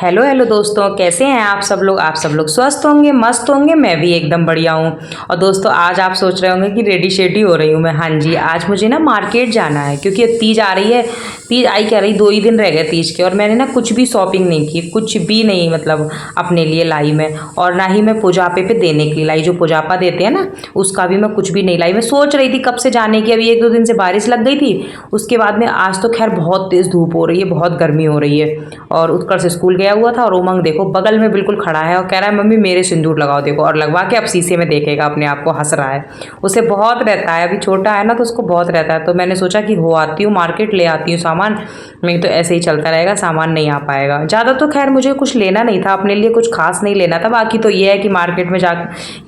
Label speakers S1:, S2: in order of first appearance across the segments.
S1: Hello hello दोस्तों, कैसे हैं आप सब लोग। आप सब लोग स्वस्थ होंगे, मस्त होंगे। मैं भी एकदम बढ़िया हूँ। और दोस्तों, आज आप सोच रहे होंगे कि रेडी शेडी हो रही हूँ मैं। हाँ जी, आज मुझे ना मार्केट जाना है क्योंकि ये तीज आ रही है। तीज आई क्या रही, 2 ही दिन रह गए तीज के, और मैंने ना कुछ भी शॉपिंग नहीं की, कुछ भी नहीं, मतलब अपने लिए लाई मैं। और ना ही मैं पुजापे पे देने के लिए लाई, जो पुजापा देते हैं ना, उसका भी मैं कुछ भी नहीं लाई। मैं सोच रही थी कब से जाने की, अभी 1-2 दिन से बारिश लग गई थी। उसके बाद में आज तो खैर बहुत तेज़ धूप हो रही है, बहुत गर्मी हो रही है। और उत्कर्ष स्कूल गया हुआ था और उमंग देखो बगल में बिल्कुल खड़ा है और कह रहा है मम्मी मेरे सिंदूर लगाओ, देखो। और लगवा के अब शीशे में देखेगा अपने आप को, हंस रहा है। उसे बहुत रहता है, अभी छोटा है ना तो उसको बहुत रहता है। तो मैंने सोचा कि हो आती हूँ मार्केट, ले आती हूँ सामान। नहीं तो ऐसे ही चलता रहेगा, सामान नहीं आ पाएगा ज़्यादा। तो खैर मुझे कुछ लेना नहीं था, अपने लिए कुछ खास नहीं लेना था। बाकी तो ये है कि मार्केट में जा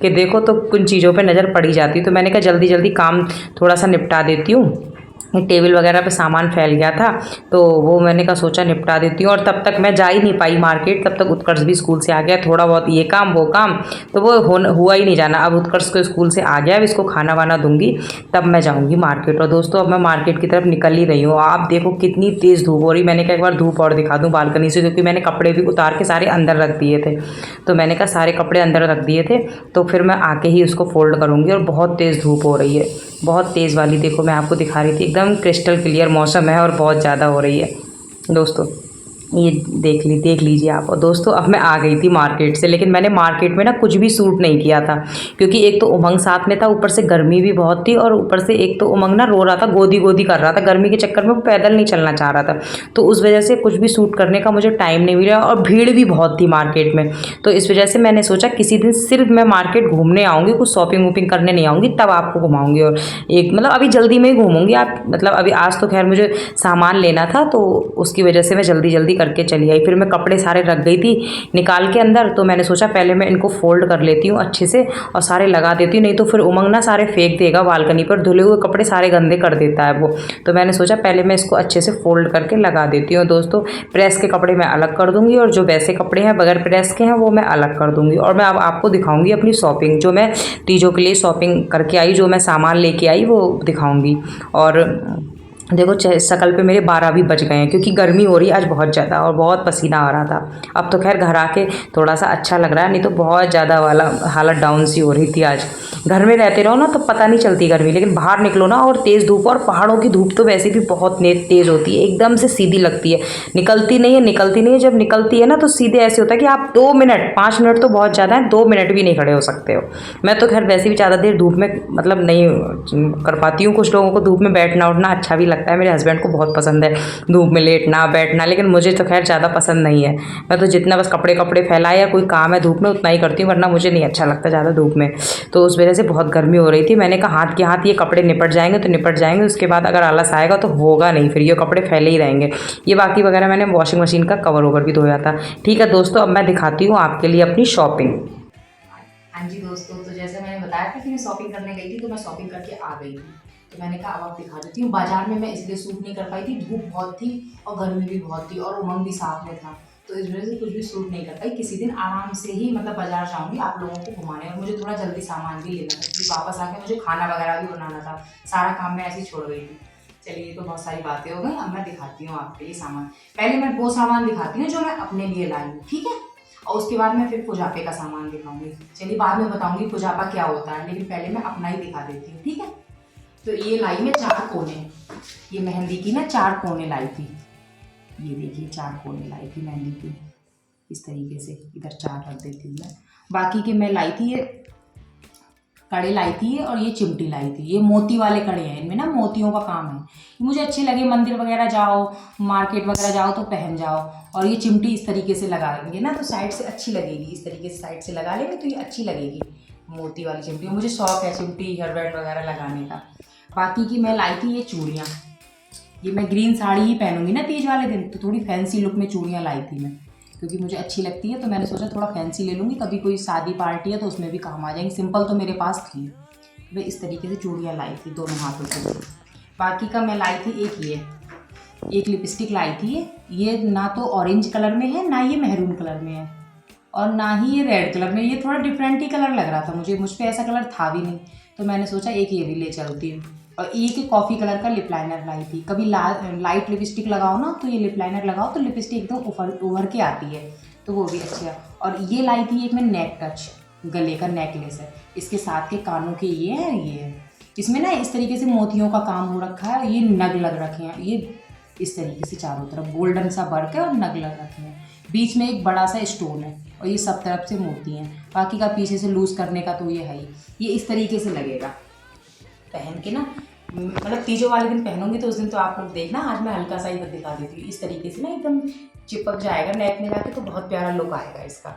S1: के देखो तो कुछ चीज़ों पर नज़र पड़ी जाती। तो मैंने कहा जल्दी जल्दी काम थोड़ा सा निपटा देती हूँ। टेबल वगैरह पे सामान फैल गया था, तो वो मैंने कहा सोचा निपटा देती हूँ। और तब तक मैं जा ही नहीं पाई मार्केट, तब तक उत्कर्ष भी स्कूल से आ गया। थोड़ा बहुत ये काम वो काम, तो वो हुआ ही नहीं जाना। अब उत्कर्ष को स्कूल से आ गया, अब इसको खाना वाना दूंगी, तब मैं जाऊँगी मार्केट। और दोस्तों, अब मैं मार्केट की तरफ निकल ही रही हूँ। आप देखो कितनी तेज़ धूप हो रही। मैंने कहा एक बार धूप और दिखा दूँ बालकनी से, क्योंकि मैंने कपड़े भी उतार के सारे अंदर रख दिए थे। तो मैंने कहा सारे कपड़े अंदर रख दिए थे, तो फिर मैं आके ही उसको फोल्ड करूँगी। और बहुत तेज़ धूप हो रही है, बहुत तेज़ वाली। देखो मैं आपको दिखा रही थी, एकदम क्रिस्टल क्लियर मौसम है और बहुत ज़्यादा हो रही है दोस्तों। ये देख लीजिए आप। और दोस्तों, अब मैं आ गई थी मार्केट से, लेकिन मैंने मार्केट में ना कुछ भी सूट नहीं किया था, क्योंकि एक तो उमंग साथ में था, ऊपर से गर्मी भी बहुत थी। और ऊपर से एक तो उमंग ना रो रहा था, गोदी गोदी कर रहा था गर्मी के चक्कर में, वो पैदल नहीं चलना चाह रहा था। तो उस वजह से कुछ भी सूट करने का मुझे टाइम नहीं मिला, और भीड़ भी बहुत थी मार्केट में। तो इस वजह से मैंने सोचा किसी दिन सिर्फ मैं मार्केट घूमने आऊँगी, कुछ शॉपिंग वॉपिंग करने नहीं आऊँगी, तब आपको घुमाऊँगी। और एक मतलब अभी जल्दी में ही घूमूँगी आप, मतलब अभी आज तो खैर मुझे सामान लेना था, तो उसकी वजह से मैं जल्दी जल्दी करके चली आई। फिर मैं कपड़े सारे रख गई थी निकाल के अंदर, तो मैंने सोचा पहले मैं इनको फोल्ड कर लेती हूँ अच्छे से और सारे लगा देती हूँ, नहीं तो फिर उमंग ना सारे फेंक देगा बालकनी पर, धुले हुए कपड़े सारे गंदे कर देता है वो। तो मैंने सोचा पहले मैं इसको अच्छे से फोल्ड करके लगा देती हूँ। दोस्तों, प्रेस के कपड़े मैं अलग कर दूँगी, और जो वैसे कपड़े हैं बगैर प्रेस के हैं वो मैं अलग कर दूँगी। और मैं अब आपको दिखाऊँगी अपनी शॉपिंग, जो मैं तीजों के लिए शॉपिंग करके आई, जो मैं सामान लेके आई वो दिखाऊँगी। और देखो शकल पे मेरे 12 भी बज गए हैं, क्योंकि गर्मी हो रही है आज बहुत ज़्यादा और बहुत पसीना आ रहा था। अब तो खैर घर आके थोड़ा सा अच्छा लग रहा है, नहीं तो बहुत ज़्यादा वाला हालत डाउन सी हो रही थी आज। घर में रहते रहो ना तो पता नहीं चलती गर्मी, लेकिन बाहर निकलो ना और तेज़ धूप, और पहाड़ों की धूप तो वैसे भी बहुत तेज़ होती है, एकदम से सीधी लगती है, निकलती नहीं है, निकलती नहीं है। जब निकलती है ना तो सीधे ऐसे होता है कि आप 2 मिनट, 5 मिनट तो बहुत ज़्यादा है, 2 मिनट भी नहीं खड़े हो सकते हो। मैं तो खैर वैसे भी ज़्यादा देर धूप में मतलब नहीं कर पाती हूँ। कुछ लोगों को धूप में बैठना उठना अच्छा भी लगता है, मेरे हस्बैंड को बहुत पसंद है धूप में लेटना बैठना, लेकिन मुझे तो खैर ज़्यादा पसंद नहीं है। मैं तो जितना बस कपड़े कपड़े फैलाए या कोई काम है धूप में उतना ही करती हूँ, वरना मुझे नहीं अच्छा लगता ज़्यादा धूप में। तो उस वजह से बहुत गर्मी हो रही थी। मैंने कहा हाथ के हाथ ये कपड़े निपट जाएंगे तो निपट जाएंगे, उसके बाद अगर आलस आएगा तो होगा नहीं, फिर ये कपड़े फैले ही रहेंगे। ये बाकी वगैरह मैंने वॉशिंग मशीन का कवर ओवर भी धोया था। ठीक है दोस्तों, अब मैं दिखाती हूँ आपके लिए अपनी शॉपिंग।
S2: हाँ जी दोस्तों, तो जैसे मैंने बताया था कि मैं शॉपिंग करने गई थी, तो मैं शॉपिंग करके आ गई थी। तो मैंने कहा अब आप दिखा देती हूँ। बाजार में मैं इसलिए सूट नहीं कर पाई थी, धूप बहुत थी और गर्मी भी बहुत थी और उमंग भी साथ में था, तो इस वजह से कुछ भी सूट नहीं कर पाई। किसी दिन आराम से ही मतलब बाजार जाऊँगी आप लोगों को घुमाने, और मुझे थोड़ा जल्दी सामान भी लेना था क्योंकि वापस आके मुझे खाना वगैरह भी बनाना था। सारा काम मैं ऐसे ही छोड़ गई थी। चलिए, तो बहुत सारी बातें हो गई, अब मैं दिखाती हूँ आपके लिए सामान। पहले मैं वो सामान दिखाती हूँ जो मैं अपने लिए लाई हूँ, ठीक है, और उसके बाद मैं फिर पुजापे का सामान दिखाऊंगी। चलिए, बाद में बताऊंगी पुजापा क्या होता है, लेकिन पहले मैं अपना ही दिखा देती हूँ, ठीक है। तो ये लाई मैं 4 कोने, ये मेहंदी की ना 4 कोने लाई थी। ये देखिए 4 कोने लाई थी मेहंदी की, इस तरीके से इधर 4 रख देती हूँ मैं। बाकी के मैं लाई थी ये कड़े लाई थी और ये चिमटी लाई थी। ये मोती वाले कड़े हैं, इनमें ना मोतियों का काम है। मुझे अच्छे लगे, मंदिर वगैरह जाओ, मार्केट वगैरह जाओ तो पहन जाओ। और ये चिमटी इस तरीके से लगा लेंगे ना तो साइड से अच्छी लगेगी, इस तरीके से साइड से लगा लेंगे तो ये अच्छी लगेगी मोती वाली चिमटी। मुझे शौक है चिमटी हेयर बैंड वगैरह लगाने का। बाकी की मैं लाई थी ये चूड़ियाँ। ये मैं ग्रीन साड़ी ही पहनूंगी ना तीज वाले दिन, तो थोड़ी फैंसी लुक में चूड़ियाँ लाई थी मैं, क्योंकि मुझे अच्छी लगती है। तो मैंने सोचा थोड़ा फैंसी ले लूँगी, कभी कोई शादी पार्टी है तो उसमें भी काम आ जाएंगी। सिंपल तो मेरे पास थी, मैं इस तरीके से चूड़ियाँ लाई थी दोनों हाथों से। बाकी का मैं लाई थी एक लिपस्टिक लाई थी। ये ना तो ऑरेंज कलर में है, ना ये मेहरून कलर में है, और ना ही ये रेड कलर में। ये थोड़ा डिफरेंट ही कलर लग रहा था मुझे, मुझ पर ऐसा कलर था भी नहीं, तो मैंने सोचा एक ये भी ले चलती हूँ। और एक कॉफ़ी कलर का लिप लाइनर लाई थी। कभी लाइट लिपस्टिक लगाओ ना तो ये लिप लाइनर लगाओ तो लिपस्टिक एकदम उभर के आती है, तो वो भी अच्छी है। और ये लाई थी एक मैं नेक टच, गले का नेकलेस है, इसके साथ के कानों के ये है। इसमें ना इस तरीके से मोतियों का काम हो रखा है, ये नग लग रखे हैं, ये इस तरीके से चारों तरफ गोल्डन सा वर्क है और नग लग रखे हैं। बीच में एक बड़ा सा स्टोन है और ये सब तरफ से मोती हैं। बाकी का पीछे से लूज़ करने का तो ये है ही। ये इस तरीके से लगेगा पहन के ना, मतलब तीजों वाले दिन पहनूंगी तो उस दिन तो आप लोग देखना। आज मैं हल्का सा ही दिखा देती हूँ। इस तरीके से ना एकदम चिपक जाएगा नेक में जाके, तो बहुत प्यारा लुक आएगा इसका।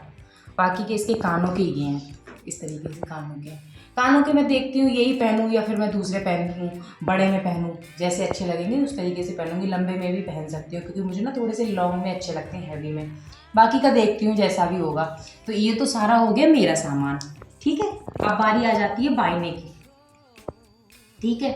S2: बाकी के इसके कानों के ये हैं, इस तरीके से कानों के मैं देखती हूँ यही पहनूँ या फिर मैं दूसरे पहनूँ, बड़े में पहनूँ, जैसे अच्छे लगेंगे उस तरीके से पहनूँगी। लंबे में भी पहन सकती हूँ क्योंकि मुझे ना थोड़े से लॉन्ग में अच्छे लगते हैं, हैवी में। बाकी का देखती हूँ जैसा भी होगा। तो ये तो सारा हो गया मेरा सामान, ठीक है। अब बारी आ जाती है बायने की, ठीक है।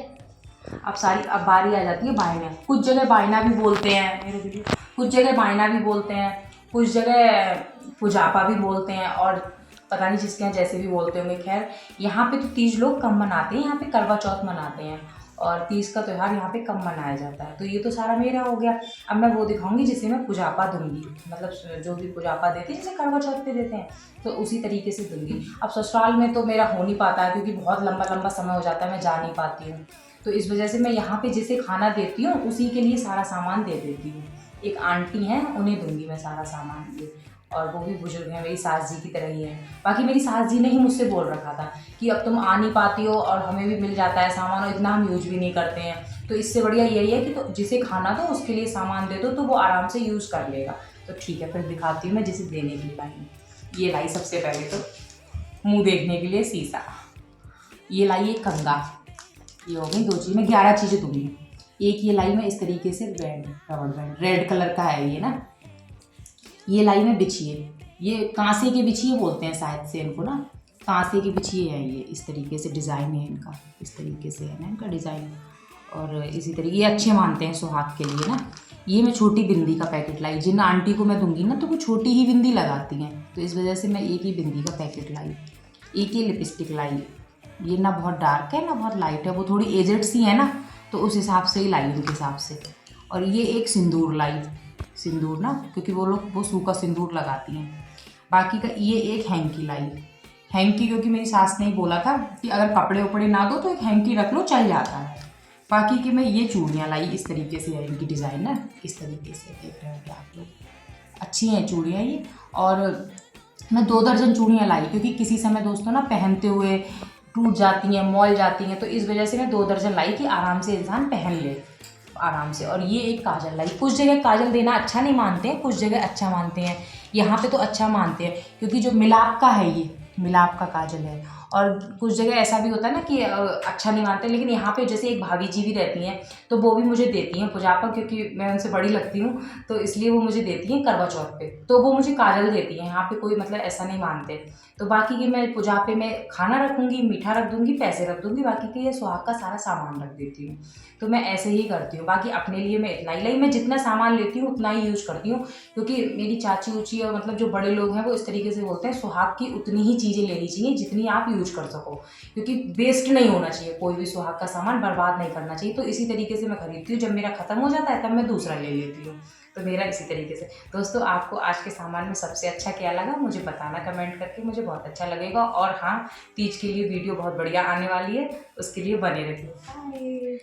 S2: अब बारी आ जाती है बायना। कुछ जगह बायना भी बोलते हैं, कुछ जगह बायना भी बोलते हैं, कुछ जगह पुजापा भी बोलते हैं, और पता नहीं जिसके यहाँ जैसे भी बोलते होंगे। खैर यहाँ पे तो तीज लोग कम मनाते हैं, यहाँ पे करवा चौथ मनाते हैं और तीज का त्यौहार यहाँ पे कम मनाया जाता है। तो ये तो सारा मेरा हो गया। अब मैं वो दिखाऊंगी जिसे मैं पुजापा दूंगी, मतलब जो भी पुजापा देते हैं जैसे करवा चौथ पे देते हैं, तो उसी तरीके से दूंगी। अब ससुराल में तो मेरा हो नहीं पाता है क्योंकि बहुत लंबा समय हो जाता है, मैं जा नहीं पाती हूँ। तो इस वजह से मैं यहाँ पे जिसे खाना देती हूँ उसी के लिए सारा सामान दे देती हूँ। एक आंटी हैं, उन्हें दूंगी मैं सारा सामान ये, और वो भी बुजुर्ग हैं, मेरी सास जी की तरह ही है। बाकी मेरी सास जी ने ही मुझसे बोल रखा था कि अब तुम आ नहीं पाती हो और हमें भी मिल जाता है सामान और इतना हम यूज भी नहीं करते हैं, तो इससे बढ़िया यही है कि तो जिसे खाना दो उसके लिए सामान दे दो तो वो आराम से यूज़ कर लेगा। तो ठीक है, फिर दिखाती हूँ मैं जिसे देने के लिए लाई। ये लाई सबसे पहले तो मुँह देखने के लिए शीशा, ये लाई एक कंघा, ये हो गई 2 चीज़। मैं 11 चीज़ें दूँगी। एक ये लाई मैं इस तरीके से बैंड, रबड़ बैंड रेड कलर का है ये ना। ये लाई में बिछिए, ये कांसे के बिछिए बोलते हैं शायद से इनको ना, कांसे के बिछिए हैं ये। इस तरीके से डिज़ाइन है इनका, इस तरीके से है ना इनका डिज़ाइन। और इसी तरीके ये अच्छे मानते हैं सुहाग के लिए ना। ये मैं छोटी बिंदी का पैकेट लाई, जिन आंटी को मैं दूंगी ना तो वो छोटी ही बिंदी लगाती हैं, तो इस वजह से मैं एक ही बिंदी का पैकेट लाई। एक ही लिपस्टिक लाई, ये ना बहुत डार्क है ना बहुत लाइट है, वो थोड़ी एजेड सी है ना, तो उस हिसाब से ही लाई उनके हिसाब से। और ये एक सिंदूर लाई, सिंदूर ना क्योंकि वो लोग वो सूखा सिंदूर लगाती हैं। बाकी का ये एक हैंकी लाई, हैंकी क्योंकि मेरी सास ने ही बोला था कि अगर कपड़े उपड़े ना दो तो एक हैंकी रख लो, चल जाता है। बाकी की मैं ये चूड़ियाँ लाई, इस तरीके से है इनकी डिज़ाइन ना, इस तरीके से देख रहे होंगे आप लोग, अच्छी हैं चूड़ियाँ ये। और मैं 2 दर्जन चूड़ियाँ लाई क्योंकि किसी समय दोस्तों ना पहनते हुए टूट जाती हैं, मॉल जाती हैं, तो इस वजह से मैं 2 दर्जन लाई कि आराम से इंसान पहन ले आराम से। और ये एक काजल लाई, कुछ जगह काजल देना अच्छा नहीं मानते हैं, कुछ जगह अच्छा मानते हैं। यहाँ पे तो अच्छा मानते हैं क्योंकि जो मिलाप का है, ये मिलाप का काजल है। और कुछ जगह ऐसा भी होता है ना कि अच्छा नहीं मानते, लेकिन यहाँ पे जैसे एक भाभी जी भी रहती हैं तो वो भी मुझे देती हैं पुजापा, क्योंकि मैं उनसे बड़ी लगती हूँ तो इसलिए वो मुझे देती हैं करवा चौथ पे, तो वो मुझे काजल देती हैं। यहाँ पे कोई मतलब ऐसा नहीं मानते। तो बाकी की मैं पुजापे में खाना रखूँगी, मीठा रख दूँगी, पैसे रख दूँगी, बाकी के ये सुहाग का सारा सामान रख देती हूँ। तो मैं ऐसे ही करती हूँ। बाकी अपने लिए मैं इतना ही लाई, मैं जितना सामान लेती हूँ उतना ही यूज़ करती हूँ, क्योंकि मेरी चाची उची और मतलब जो बड़े लोग हैं वो इस तरीके से बोलते हैं सुहाग की उतनी ही चीज़ें लेनी चाहिए जितनी आप यूज कर सको, क्योंकि वेस्ट नहीं होना चाहिए, कोई भी सुहाग का सामान बर्बाद नहीं करना चाहिए। तो इसी तरीके से मैं खरीदती हूँ, जब मेरा खत्म हो जाता है तब मैं दूसरा ले लेती हूँ। तो मेरा इसी तरीके से। दोस्तों आपको आज के सामान में सबसे अच्छा क्या लगा मुझे बताना कमेंट करके, मुझे बहुत अच्छा लगेगा। और हाँ, तीज के लिए वीडियो बहुत बढ़िया आने वाली है, उसके लिए बने रहिए। बाय।